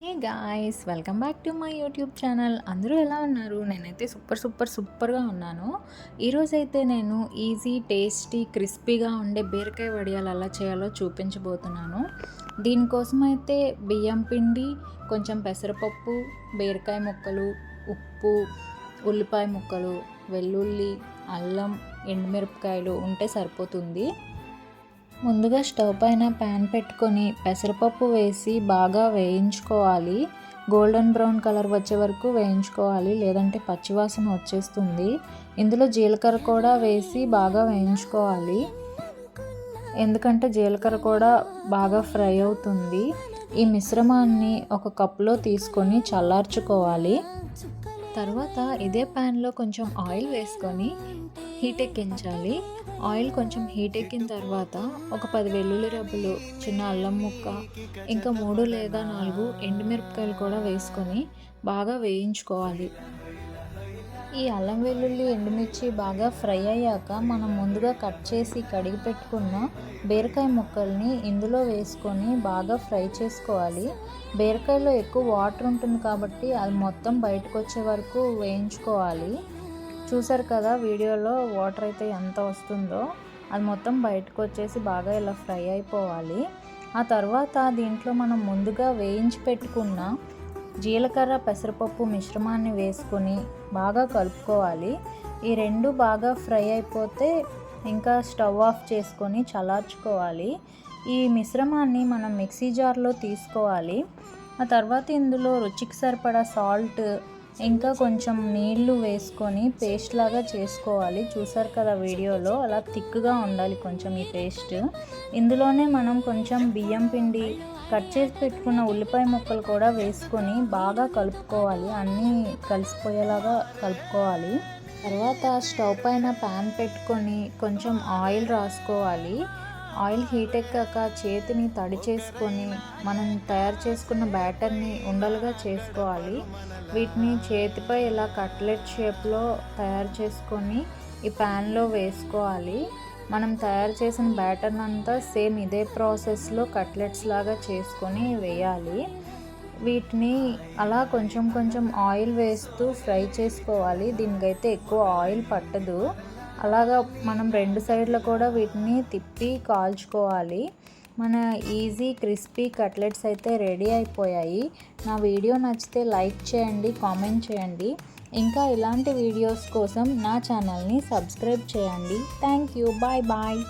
Hey guys, welcome back to my YouTube channel. అందరూ ఎలా ఉన్నారు? నేనైతే సూపర్గా ఉన్నాను. ఈరోజైతే నేను ఈజీ, టేస్టీ, క్రిస్పీగా ఉండే బీరకాయ వడియాలు ఎలా చేయాలో చూపించబోతున్నాను. దీనికోసం అయితే బియ్యం పిండి, కొంచెం పెసరపప్పు, బీరకాయ ముక్కలు, ఉప్పు, ఉల్లిపాయ ముక్కలు, వెల్లుల్లి, అల్లం, ఎండుమిరపకాయలు ఉంటే సరిపోతుంది. ముందుగా స్టవ్ పైన ప్యాన్ పెట్టుకొని పెసరపప్పు వేసి బాగా వేయించుకోవాలి. గోల్డెన్ బ్రౌన్ కలర్ వచ్చే వరకు వేయించుకోవాలి, లేదంటే పచ్చివాసన వచ్చేస్తుంది. ఇందులో జీలకర్ర కూడా వేసి బాగా వేయించుకోవాలి, ఎందుకంటే జీలకర్ర కూడా బాగా ఫ్రై అవుతుంది. ఈ మిశ్రమాన్ని ఒక కప్పులో తీసుకొని చల్లార్చుకోవాలి. తర్వాత ఇదే ప్యాన్లో కొంచెం ఆయిల్ వేసుకొని హీట్ ఎక్కించాలి. ఆయిల్ కొంచెం హీట్ ఎక్కిన తర్వాత ఒక 10 వెల్లుల్లి రెబ్బలు, చిన్న అల్లం ముక్క, ఇంకా 3 లేదా 4 ఎండుమిరపకాయలు కూడా వేసుకొని బాగా వేయించుకోవాలి. ఈ అల్లం వెల్లుల్లి ఎండుమిర్చి బాగా ఫ్రై అయ్యాక మనం ముందుగా కట్ చేసి కడిగి పెట్టుకున్న బీరకాయ ముక్కల్ని ఇందులో వేసుకొని బాగా ఫ్రై చేసుకోవాలి. బీరకాయలో ఎక్కువ వాటర్ ఉంటుంది కాబట్టి అది మొత్తం బయటకు వచ్చే వరకు వేయించుకోవాలి. చూసారు కదా వీడియోలో వాటర్ అయితే ఎంత వస్తుందో, అది మొత్తం బయటకు వచ్చేసి బాగా ఇలా ఫ్రై అయిపోవాలి. ఆ తర్వాత దీంట్లో మనం ముందుగా వేయించి పెట్టుకున్న జీలకర్ర పెసరపప్పు మిశ్రమాన్ని వేసుకొని బాగా కలుపుకోవాలి. ఈ రెండు బాగా ఫ్రై అయిపోతే ఇంకా స్టవ్ ఆఫ్ చేసుకొని చల్లార్చుకోవాలి. ఈ మిశ్రమాన్ని మనం మిక్సీ జార్లో తీసుకోవాలి. ఆ తర్వాత ఇందులో రుచికి సరిపడా సాల్ట్, ఇంకా కొంచెం నీళ్లు వేసుకొని పేస్ట్ లాగా చేసుకోవాలి. చూసారు కదా వీడియోలో, అలా థిక్గా ఉండాలి కొంచెం ఈ పేస్ట్. ఇందులోనే మనం కొంచెం బియ్యం పిండి, కట్ చేసి పెట్టుకున్న ఉల్లిపాయ ముక్కలు కూడా వేసుకొని బాగా కలుపుకోవాలి. అన్నీ కలిసిపోయేలాగా కలుపుకోవాలి. తర్వాత స్టవ్ పైన ప్యాన్ పెట్టుకొని కొంచెం ఆయిల్ రాసుకోవాలి. ఆయిల్ హీట్ ఎక్కాక చేతిని తడి చేసుకొని మనం తయారు చేసుకున్న బ్యాటర్ని ఉండలుగా చేసుకోవాలి. వీటిని చేతిపై ఇలా కట్లెట్ షేప్లో తయారు చేసుకొని ఈ ప్యాన్లో వేసుకోవాలి. మనం తయారు చేసిన బ్యాటర్ని అంతా సేమ్ ఇదే ప్రాసెస్లో కట్లెట్స్ లాగా చేసుకొని వేయాలి. వీటిని అలా కొంచెం ఆయిల్ వేస్తూ ఫ్రై చేసుకోవాలి. దీనికైతే ఎక్కువ ఆయిల్ పట్టదు. అలాగా మనం రెండు సైడ్ల కూడా వీటిని తిప్పి కాల్చుకోవాలి. మన ఈజీ క్రిస్పీ కట్లెట్స్ అయితే రెడీ అయిపోయాయి. నా వీడియో నచ్చితే లైక్ చేయండి, కామెంట్ చేయండి. ఇంకా ఇలాంటి వీడియోస్ కోసం నా ఛానల్ని సబ్స్క్రైబ్ చేయండి. Thank you. Bye bye.